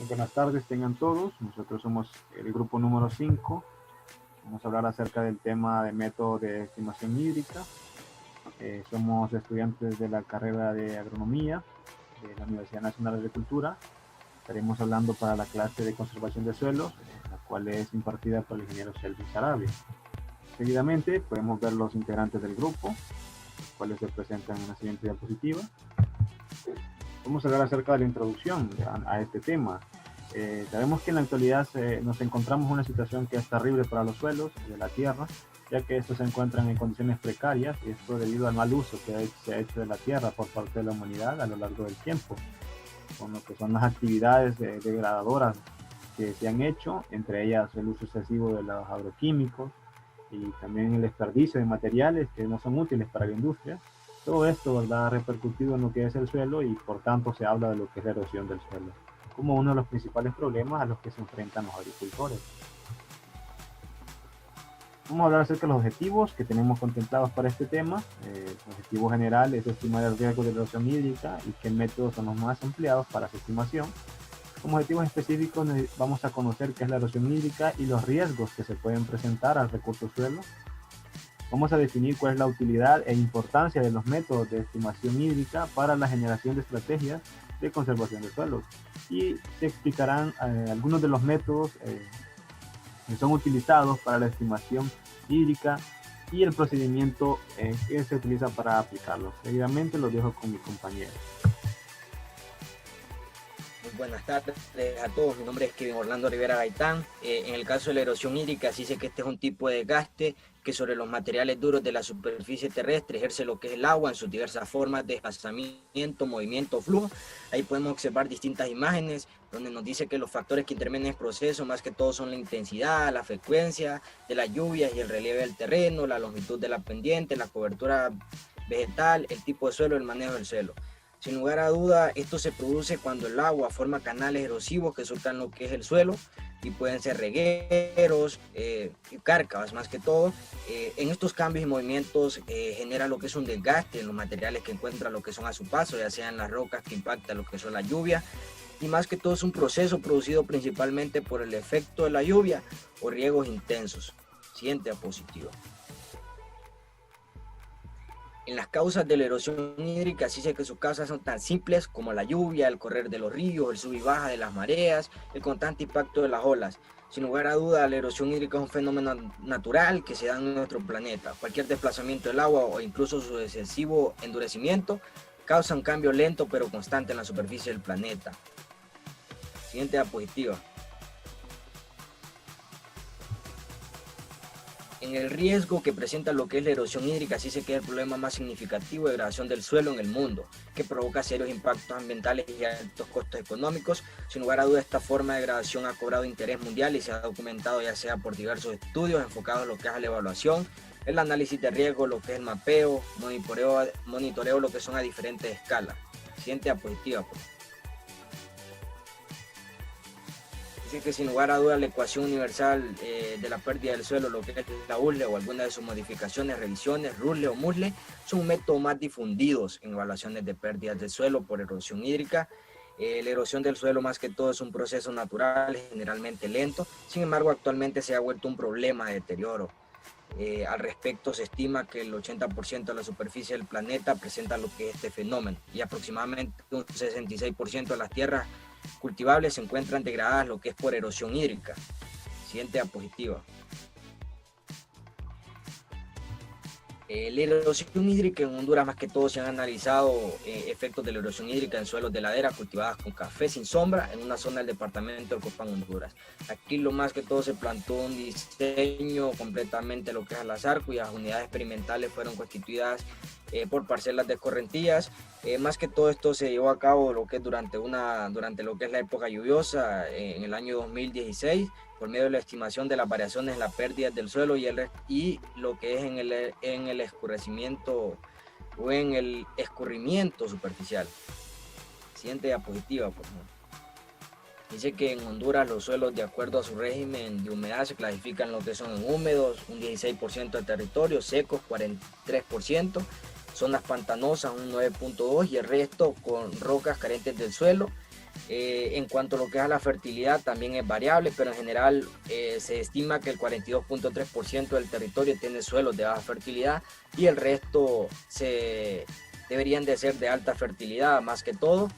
Buenas tardes, tengan todos. Nosotros somos el grupo número 5. Vamos a hablar acerca del tema de método de estimación hídrica. Somos estudiantes de la carrera de agronomía de la Universidad Nacional de Agricultura. Estaremos hablando para la clase de conservación de suelos, la cual es impartida por el ingeniero Selvin Sarabia. Seguidamente podemos ver los integrantes del grupo, los cuales se presentan en la siguiente diapositiva. Vamos a hablar acerca de la introducción a este tema. Sabemos que en la actualidad nos encontramos en una situación que es terrible para los suelos de la tierra, ya que estos se encuentran en condiciones precarias, y esto debido al mal uso que se ha hecho de la tierra por parte de la humanidad a lo largo del tiempo, con lo que son las actividades degradadoras que se han hecho, entre ellas el uso excesivo de los agroquímicos y también el desperdicio de materiales que no son útiles para la industria. Todo esto, ¿verdad?, ha repercutido en lo que es el suelo, y por tanto se habla de lo que es la erosión del suelo como uno de los principales problemas a los que se enfrentan los agricultores. Vamos a hablar acerca de los objetivos que tenemos contemplados para este tema. El objetivo general es estimar el riesgo de erosión hídrica y qué métodos son los más empleados para su estimación. Como objetivos específicos vamos a conocer qué es la erosión hídrica y los riesgos que se pueden presentar al recurso suelo. Vamos a definir cuál es la utilidad e importancia de los métodos de estimación hídrica para la generación de estrategias de conservación de suelos, y se explicarán algunos de los métodos que son utilizados para la estimación hídrica y el procedimiento que se utiliza para aplicarlos. Seguidamente los dejo con mi compañero. Buenas tardes a todos, mi nombre es Kevin Orlando Rivera Gaitán. En el caso de la erosión hídrica, sí sé que este es un tipo de desgaste que sobre los materiales duros de la superficie terrestre ejerce lo que es el agua en sus diversas formas de desplazamiento, movimiento, flujo. Ahí podemos observar distintas imágenes donde nos dice que los factores que intervienen en el proceso más que todo son la intensidad, la frecuencia de las lluvias y el relieve del terreno, la longitud de la pendiente, la cobertura vegetal, el tipo de suelo, el manejo del suelo. Sin lugar a duda, esto se produce cuando el agua forma canales erosivos que surcan lo que es el suelo, y pueden ser regueros, cárcavas más que todo. En estos cambios y movimientos genera lo que es un desgaste en los materiales que encuentran lo que son a su paso, ya sean las rocas que impactan lo que son la lluvia, y más que todo es un proceso producido principalmente por el efecto de la lluvia o riegos intensos. Siguiente diapositiva. En las causas de la erosión hídrica, sí sé que sus causas son tan simples como la lluvia, el correr de los ríos, el sub y baja de las mareas, el constante impacto de las olas. Sin lugar a duda, la erosión hídrica es un fenómeno natural que se da en nuestro planeta. Cualquier desplazamiento del agua o incluso su excesivo endurecimiento causa un cambio lento pero constante en la superficie del planeta. Siguiente diapositiva. En el riesgo que presenta lo que es la erosión hídrica, sí sé que es el problema más significativo de degradación del suelo en el mundo, que provoca serios impactos ambientales y altos costos económicos. Sin lugar a dudas, esta forma de degradación ha cobrado interés mundial y se ha documentado ya sea por diversos estudios enfocados en lo que es la evaluación, el análisis de riesgo, lo que es el mapeo, monitoreo lo que son a diferentes escalas. Siguiente diapositiva, pues. Dice que sin lugar a dudas la ecuación universal de la pérdida del suelo, lo que es la USLE o alguna de sus modificaciones, revisiones, RUSLE o MUSLE, son métodos más difundidos en evaluaciones de pérdidas del suelo por erosión hídrica. La erosión del suelo más que todo es un proceso natural, generalmente lento, sin embargo actualmente se ha vuelto un problema de deterioro. Al respecto se estima que el 80% de la superficie del planeta presenta lo que es este fenómeno, y aproximadamente un 66% de las tierras cultivables se encuentran degradadas lo que es por erosión hídrica. Siguiente diapositiva. La erosión hídrica en Honduras más que todo se han analizado efectos de la erosión hídrica en suelos de ladera cultivadas con café sin sombra en una zona del departamento de Copán, Honduras. Aquí lo más que todo se plantó un diseño completamente lo que es al azar, cuyas unidades experimentales fueron constituidas por parcelas de escorrentías. Más que todo esto se llevó a cabo lo que es durante lo que es la época lluviosa en el año 2016, por medio de la estimación de las variaciones en la pérdida del suelo y lo que es en el escurrecimiento o en el escurrimiento superficial. Siguiente diapositiva, por favor. Dice que en Honduras los suelos, de acuerdo a su régimen de humedad, se clasifican lo que son en húmedos, un 16% del territorio, secos 43%, zonas pantanosas un 9.2% y el resto con rocas carentes del suelo. En cuanto a lo que es a la fertilidad, también es variable, pero en general se estima que el 42.3% del territorio tiene suelos de baja fertilidad y el resto deberían de ser de alta fertilidad más que todo.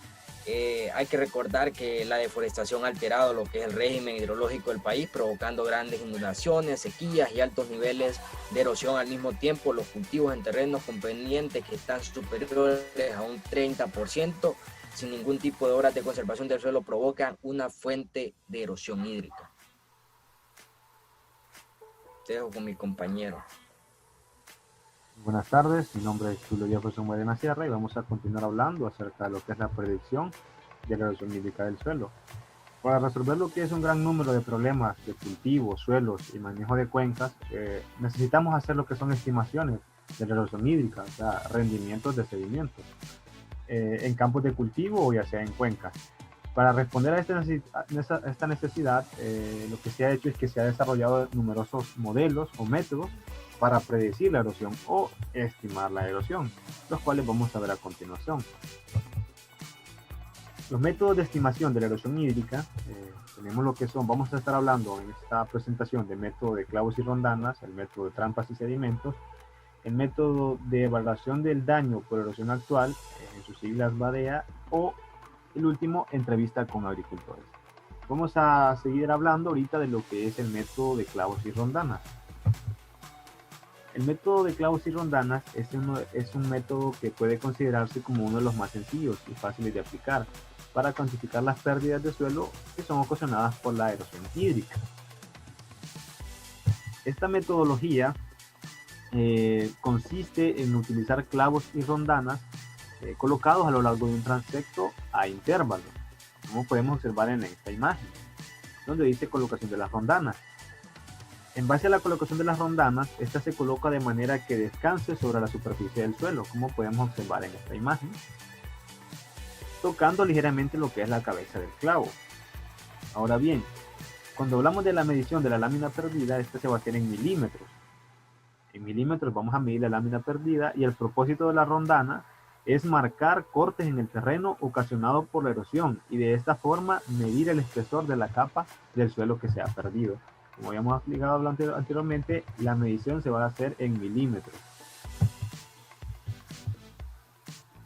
Hay que recordar que la deforestación ha alterado lo que es el régimen hidrológico del país, provocando grandes inundaciones, sequías y altos niveles de erosión. Al mismo tiempo, los cultivos en terrenos con pendientes que están superiores a un 30%, sin ningún tipo de obras de conservación del suelo, provocan una fuente de erosión hídrica. Te dejo con mi compañero. Buenas tardes, mi nombre es Julio Jefferson Morena Sierra y vamos a continuar hablando acerca de lo que es la predicción de la erosión hídrica del suelo. Para resolver lo que es un gran número de problemas de cultivos, suelos y manejo de cuencas, necesitamos hacer lo que son estimaciones de la erosión hídrica, o sea, rendimientos de sedimentos, en campos de cultivo o ya sea en cuencas. Para responder a esta necesidad, lo que se ha hecho es que se ha desarrollado numerosos modelos o métodos para predecir la erosión o estimar la erosión, los cuales vamos a ver a continuación. Los métodos de estimación de la erosión hídrica, tenemos lo que son, vamos a estar hablando en esta presentación del método de clavos y rondanas, el método de trampas y sedimentos, el método de evaluación del daño por erosión actual, en sus siglas BADEA, o el último, entrevista con agricultores. Vamos a seguir hablando ahorita de lo que es el método de clavos y rondanas. El método de clavos y rondanas es un método que puede considerarse como uno de los más sencillos y fáciles de aplicar para cuantificar las pérdidas de suelo que son ocasionadas por la erosión hídrica. Esta metodología consiste en utilizar clavos y rondanas colocados a lo largo de un transecto a intervalos, como podemos observar en esta imagen, donde dice colocación de las rondanas. En base a la colocación de las rondanas, esta se coloca de manera que descanse sobre la superficie del suelo, como podemos observar en esta imagen, tocando ligeramente lo que es la cabeza del clavo. Ahora bien, cuando hablamos de la medición de la lámina perdida, esta se va a hacer en milímetros. En milímetros vamos a medir la lámina perdida y el propósito de la rondana es marcar cortes en el terreno ocasionados por la erosión y de esta forma medir el espesor de la capa del suelo que se ha perdido. Como habíamos explicado anteriormente, la medición se va a hacer en milímetros.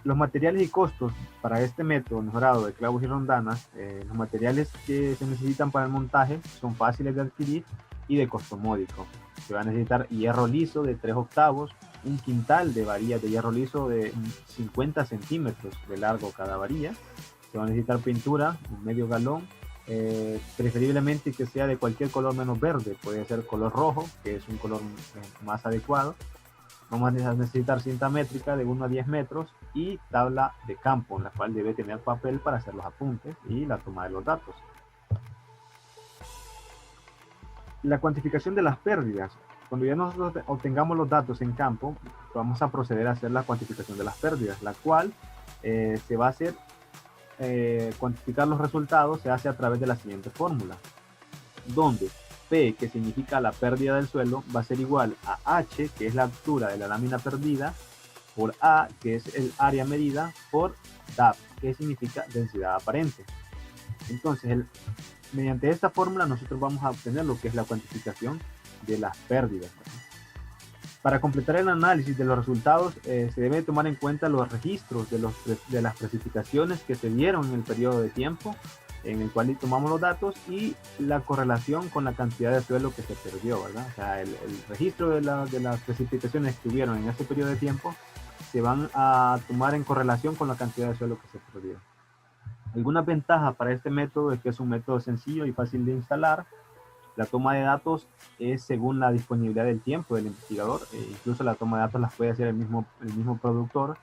Los materiales y costos para este método mejorado de clavos y rondanas, los materiales que se necesitan para el montaje son fáciles de adquirir y de costo módico. Se va a necesitar hierro liso de 3/8, un quintal de varillas de hierro liso de 50 centímetros de largo cada varilla. Se va a necesitar pintura, un medio galón, preferiblemente que sea de cualquier color menos verde, puede ser color rojo, que es un color más adecuado. Vamos a necesitar cinta métrica de 1 a 10 metros y tabla de campo, en la cual debe tener papel para hacer los apuntes y la toma de los datos. La cuantificación de las pérdidas. Cuando ya nosotros obtengamos los datos en campo, vamos a proceder a hacer la cuantificación de las pérdidas, la cual se va a hacer, cuantificar los resultados se hace a través de la siguiente fórmula, donde P, que significa la pérdida del suelo, va a ser igual a H, que es la altura de la lámina perdida, por A, que es el área medida, por DAP, que significa densidad aparente. Entonces, mediante esta fórmula nosotros vamos a obtener lo que es la cuantificación de las pérdidas. Para completar el análisis de los resultados, se debe tomar en cuenta los registros de las precipitaciones que se dieron en el periodo de tiempo en el cual tomamos los datos y la correlación con la cantidad de suelo que se perdió, ¿verdad? O sea, el registro de las precipitaciones que hubieron en ese periodo de tiempo se van a tomar en correlación con la cantidad de suelo que se perdió. Alguna ventaja para este método es que es un método sencillo y fácil de instalar. La toma de datos es según la disponibilidad del tiempo del investigador. Incluso la toma de datos las puede hacer el mismo productor.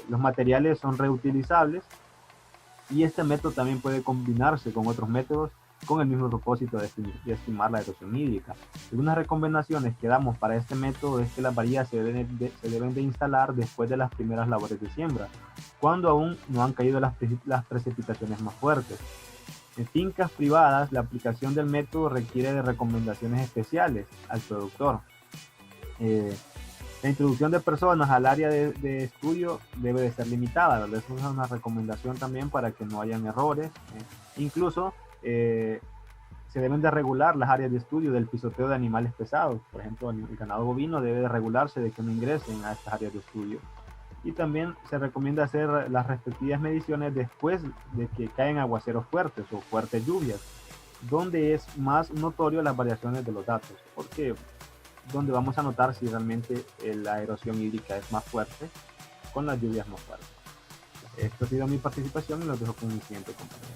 Los materiales son reutilizables y este método también puede combinarse con otros métodos con el mismo propósito de estimar la erosión hídrica. Algunas recomendaciones que damos para este método es que las varillas se deben de instalar después de las primeras labores de siembra, cuando aún no han caído las precipitaciones más fuertes. En fincas privadas, la aplicación del método requiere de recomendaciones especiales al productor. La introducción de personas al área de estudio debe de ser limitada, ¿verdad? Eso es una recomendación también para que no hayan errores. Incluso se deben de regular las áreas de estudio del pisoteo de animales pesados. Por ejemplo, el ganado bovino debe de regularse de que no ingresen a estas áreas de estudio. Y también se recomienda hacer las respectivas mediciones después de que caen aguaceros fuertes o fuertes lluvias, donde es más notorio las variaciones de los datos, porque donde vamos a notar si realmente la erosión hídrica es más fuerte con las lluvias más fuertes. Esto ha sido mi participación y los dejo con mi siguiente compañero.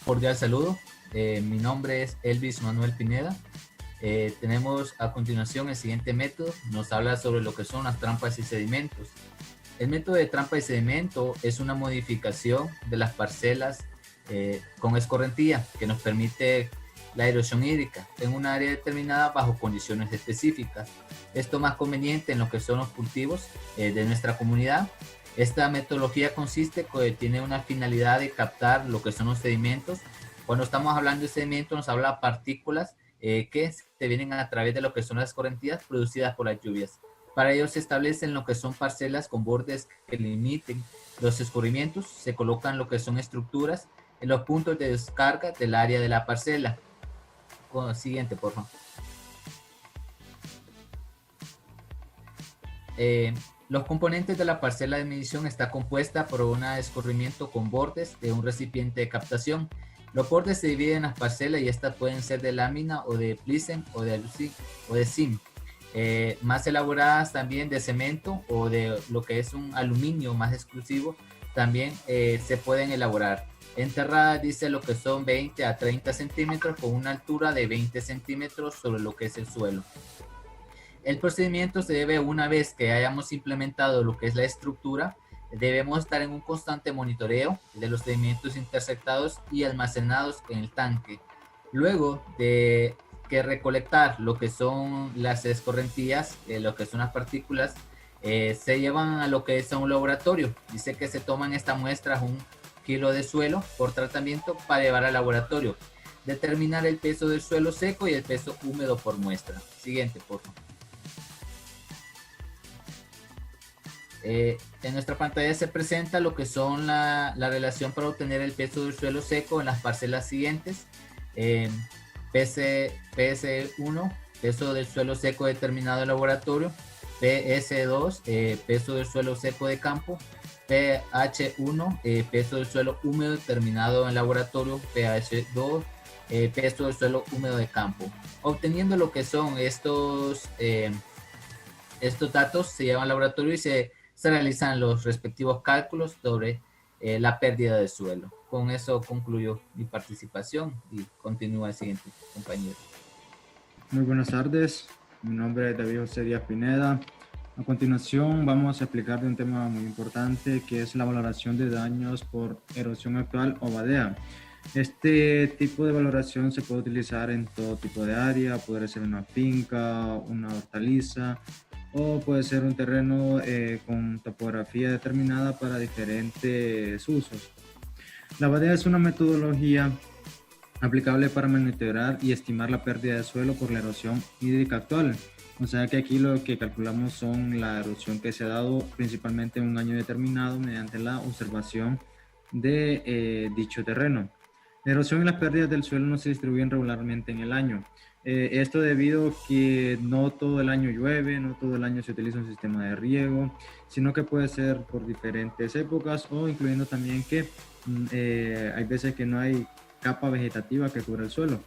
Cordial saludo, mi nombre es Elvis Manuel Pineda. Tenemos a continuación el siguiente método, nos habla sobre lo que son las trampas y sedimentos. El método de trampa y sedimento es una modificación de las parcelas con escorrentía que nos permite la erosión hídrica en un área determinada bajo condiciones específicas. Esto más conveniente en lo que son los cultivos de nuestra comunidad. Esta metodología consiste que tiene una finalidad de captar lo que son los sedimentos. Cuando estamos hablando de sedimentos nos habla de partículas que se vienen a través de lo que son las escorrentías producidas por las lluvias. Para ello se establecen lo que son parcelas con bordes que limiten los escurrimientos. Se colocan lo que son estructuras en los puntos de descarga del área de la parcela. Siguiente, por favor. Los componentes de la parcela de medición está compuesta por un escurrimiento con bordes de un recipiente de captación. Los bordes se dividen en las parcelas y estas pueden ser de lámina o de plissen o de zinc. Más elaboradas también de cemento o de lo que es un aluminio más exclusivo también se pueden elaborar. Enterradas dice lo que son 20 a 30 centímetros con una altura de 20 centímetros sobre lo que es el suelo. El procedimiento se debe, una vez que hayamos implementado lo que es la estructura, debemos estar en un constante monitoreo de los sedimentos interceptados y almacenados en el tanque. Luego de que recolectar lo que son las escorrentías, lo que son las partículas, se llevan a lo que es a un laboratorio. Dice que se toman estas muestras, 1 kilo de suelo por tratamiento para llevar al laboratorio. Determinar el peso del suelo seco y el peso húmedo por muestra. Siguiente, por favor. En nuestra pantalla se presenta lo que son la relación para obtener el peso del suelo seco en las parcelas siguientes. PS1, peso del suelo seco determinado en laboratorio. PS2, peso del suelo seco de campo. pH1, peso del suelo húmedo determinado en laboratorio. pH2, peso del suelo húmedo de campo. Obteniendo lo que son estos datos, se llevan al laboratorio y se realizan los respectivos cálculos sobre la pérdida de suelo. Con eso concluyo mi participación y continúa el siguiente compañero. Muy buenas tardes, mi nombre es David José Díaz Pineda. A continuación vamos a explicar de un tema muy importante que es la valoración de daños por erosión actual o badea. Este tipo de valoración se puede utilizar en todo tipo de área, puede ser una finca, una hortaliza, o puede ser un terreno con topografía determinada para diferentes usos. La badea es una metodología aplicable para monitorear y estimar la pérdida de suelo por la erosión hídrica actual. O sea que aquí lo que calculamos son la erosión que se ha dado principalmente en un año determinado mediante la observación de dicho terreno. La erosión y las pérdidas del suelo no se distribuyen regularmente en el año. Esto debido a que no todo el año llueve, no todo el año se utiliza un sistema de riego, sino que puede ser por diferentes épocas o incluyendo también que hay veces que no hay capa vegetativa que cubra el suelo.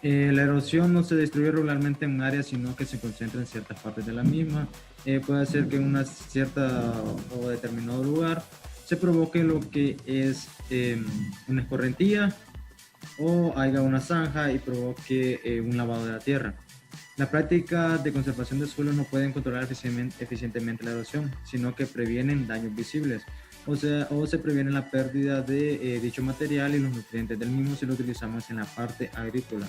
La erosión no se distribuye regularmente en un área, sino que se concentra en ciertas partes de la misma. Puede ser que en una cierta o determinado lugar se provoque lo que es una escorrentía o haya una zanja y provoque un lavado de la tierra. Las prácticas de conservación del suelo no pueden controlar eficientemente la erosión, sino que previenen daños visibles, o se previene la pérdida de dicho material y los nutrientes del mismo si lo utilizamos en la parte agrícola.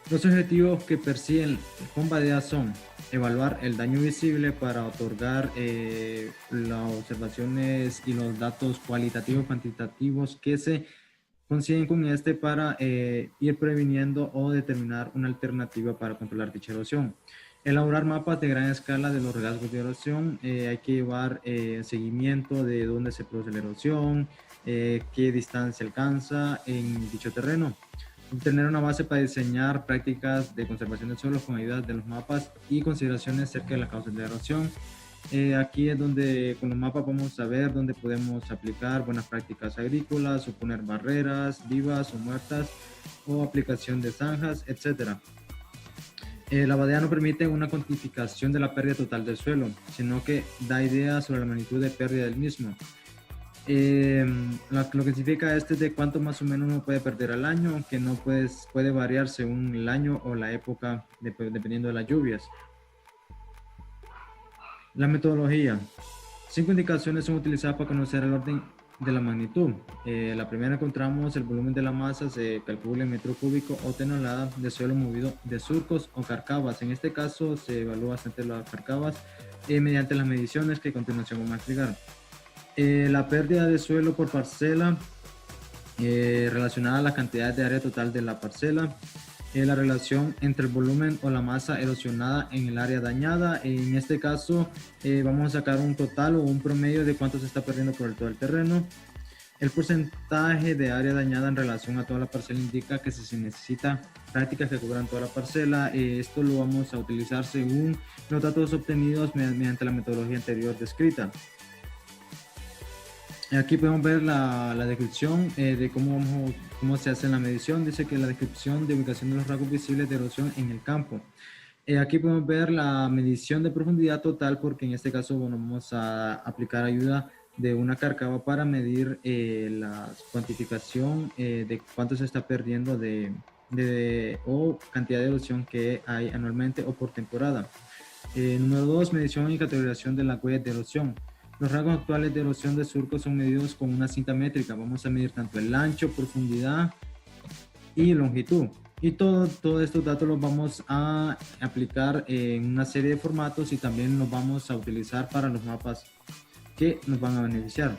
Los objetivos que persiguen con badea son evaluar el daño visible para otorgar las observaciones y los datos cualitativos y cuantitativos que se consiguen con este para ir previniendo o determinar una alternativa para controlar dicha erosión. Elaborar mapas de gran escala de los rasgos de erosión. Hay que llevar seguimiento de dónde se produce la erosión, qué distancia alcanza en dicho terreno. Tener una base para diseñar prácticas de conservación del suelo con ayuda de los mapas y consideraciones acerca de las causas de la erosión. Aquí es donde con los mapas vamos a ver dónde podemos aplicar buenas prácticas agrícolas o poner barreras vivas o muertas o aplicación de zanjas, etc. La badea no permite una cuantificación de la pérdida total del suelo, sino que da ideas sobre la magnitud de pérdida del mismo. Lo que significa es de cuánto más o menos uno puede perder al año, que no puede variar según el año o la época, dependiendo de las lluvias. La metodología. 5 indicaciones son utilizadas para conocer el orden de la magnitud. La primera encontramos el volumen de la masa, se calcula en metro cúbico o tonelada de suelo movido de surcos o carcabas. En este caso se evalúa bastante las carcabas mediante las mediciones que a continuación vamos a explicar. La pérdida de suelo por parcela relacionada a la cantidad de área total de la parcela. La relación entre el volumen o la masa erosionada en el área dañada. En este caso vamos a sacar un total o un promedio de cuánto se está perdiendo por todo el terreno. El porcentaje de área dañada en relación a toda la parcela indica que se necesita prácticas que cubran toda la parcela. Esto lo vamos a utilizar según los datos obtenidos mediante la metodología anterior descrita. Aquí podemos ver la descripción de cómo se hace la medición. Dice que la descripción de ubicación de los rasgos visibles de erosión en el campo. Aquí podemos ver la medición de profundidad total, porque en este caso vamos a aplicar ayuda de una cárcava para medir la cuantificación de cuánto se está perdiendo o cantidad de erosión que hay anualmente o por temporada. Número 2, medición y categorización de las huellas de erosión. Los rasgos actuales de erosión de surcos son medidos con una cinta métrica. Vamos a medir tanto el ancho, profundidad y longitud. Y todos estos datos los vamos a aplicar en una serie de formatos y también los vamos a utilizar para los mapas que nos van a beneficiar.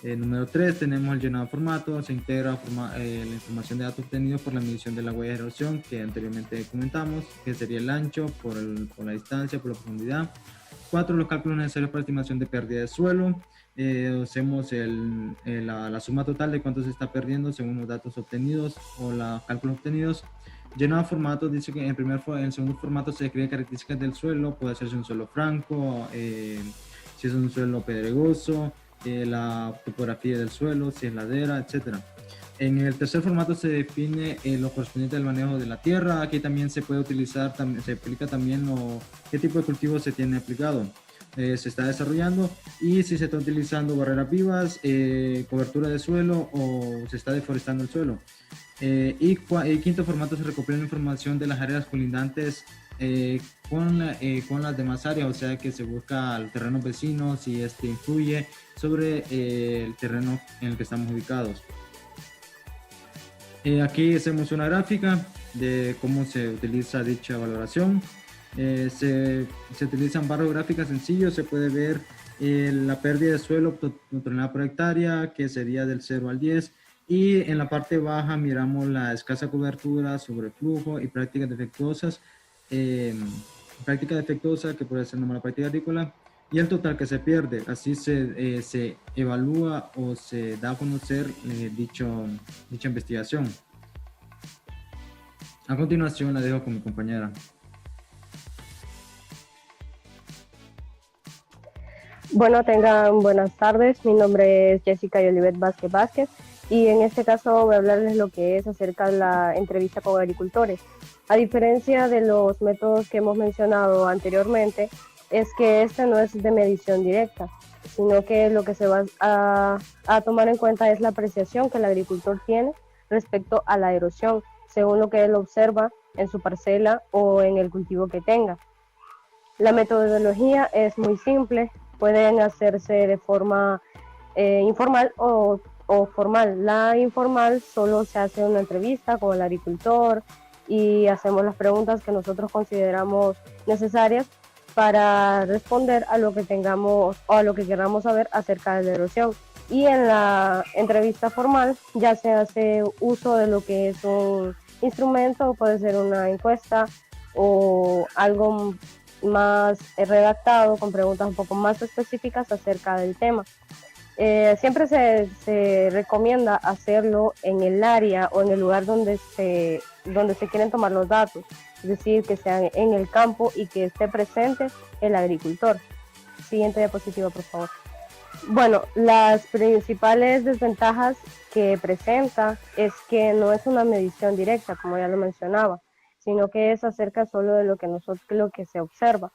Número 3, tenemos el llenado de formatos. Se integra la información de datos obtenidos por la medición de la huella de erosión que anteriormente comentamos, que sería el ancho por la distancia, por la profundidad. 4, los cálculos necesarios para estimación de pérdida de suelo. Hacemos la suma total de cuánto se está perdiendo según los datos obtenidos o los cálculos obtenidos. Llenado de formatos, dice que en el segundo formato se describe características del suelo. Puede hacerse un suelo franco, si es un suelo pedregoso, la topografía del suelo, si es ladera, etc. En el tercer formato se define lo correspondiente al manejo de la tierra. Aquí también se puede utilizar, se explica también qué tipo de cultivo se tiene aplicado. Se está desarrollando y si se está utilizando barreras vivas, cobertura de suelo o se está deforestando el suelo. Y quinto formato se recopila la información de las áreas colindantes con las demás áreas, o sea que se busca los terrenos vecinos y influye sobre el terreno en el que estamos ubicados. Aquí hacemos una gráfica de cómo se utiliza dicha valoración. Se utilizan barras gráficas sencillos. Se puede ver la pérdida de suelo por tonelada por hectárea, que sería del 0 al 10. Y en la parte baja miramos la escasa cobertura, sobreflujo y prácticas defectuosas. Práctica defectuosa, que puede ser una mala práctica agrícola, y el total que se pierde. Así se evalúa o se da a conocer dicha investigación. A continuación la dejo con mi compañera. Bueno, tengan buenas tardes. Mi nombre es Jessica Yolivet Vázquez y en este caso voy a hablarles lo que es acerca de la entrevista con agricultores. A diferencia de los métodos que hemos mencionado anteriormente, es que este no es de medición directa, sino que lo que se va a tomar en cuenta es la apreciación que el agricultor tiene respecto a la erosión, según lo que él observa en su parcela o en el cultivo que tenga. La metodología es muy simple, pueden hacerse de forma informal o formal. La informal solo se hace una entrevista con el agricultor y hacemos las preguntas que nosotros consideramos necesarias para responder a lo que tengamos o a lo que queramos saber acerca de la erosión. Y en la entrevista formal ya se hace uso de lo que es un instrumento, puede ser una encuesta o algo más redactado con preguntas un poco más específicas acerca del tema. Siempre se recomienda hacerlo en el área o en el lugar donde se quieren tomar los datos, es decir, que sea en el campo y que esté presente el agricultor. Siguiente diapositiva, por favor. Bueno, las principales desventajas que presenta es que no es una medición directa, como ya lo mencionaba, sino que es acerca solo de lo que se observa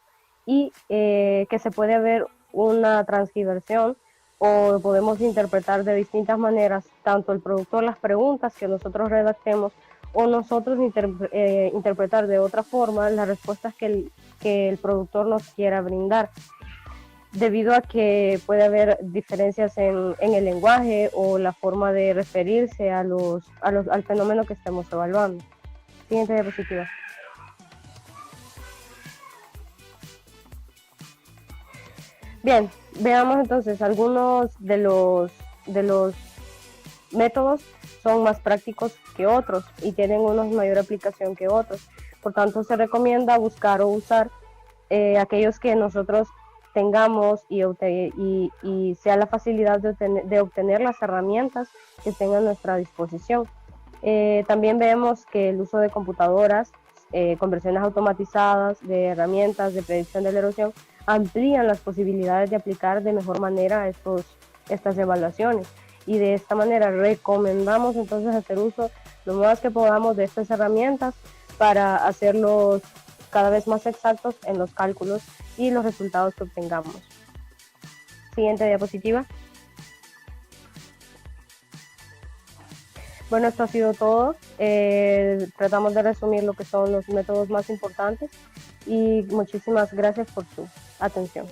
y que se puede ver una transgiversión o podemos interpretar de distintas maneras, tanto el productor las preguntas que nosotros redactemos o nosotros interpretar de otra forma las respuestas que el productor nos quiera brindar, debido a que puede haber diferencias en el lenguaje o la forma de referirse al fenómeno que estamos evaluando. Siguiente diapositiva. Bien, veamos entonces algunos de los métodos son más prácticos que otros y tienen una mayor aplicación que otros. Por tanto, se recomienda buscar o usar aquellos que nosotros tengamos y sea la facilidad de obtener las herramientas que tengan a nuestra disposición. También vemos que el uso de computadoras, conversiones automatizadas de herramientas de predicción de la erosión amplían las posibilidades de aplicar de mejor manera estas evaluaciones, y de esta manera recomendamos entonces hacer uso lo más que podamos de estas herramientas para hacerlos cada vez más exactos en los cálculos y los resultados que obtengamos. Siguiente diapositiva. Bueno, esto ha sido todo. Tratamos de resumir lo que son los métodos más importantes y muchísimas gracias por su atención.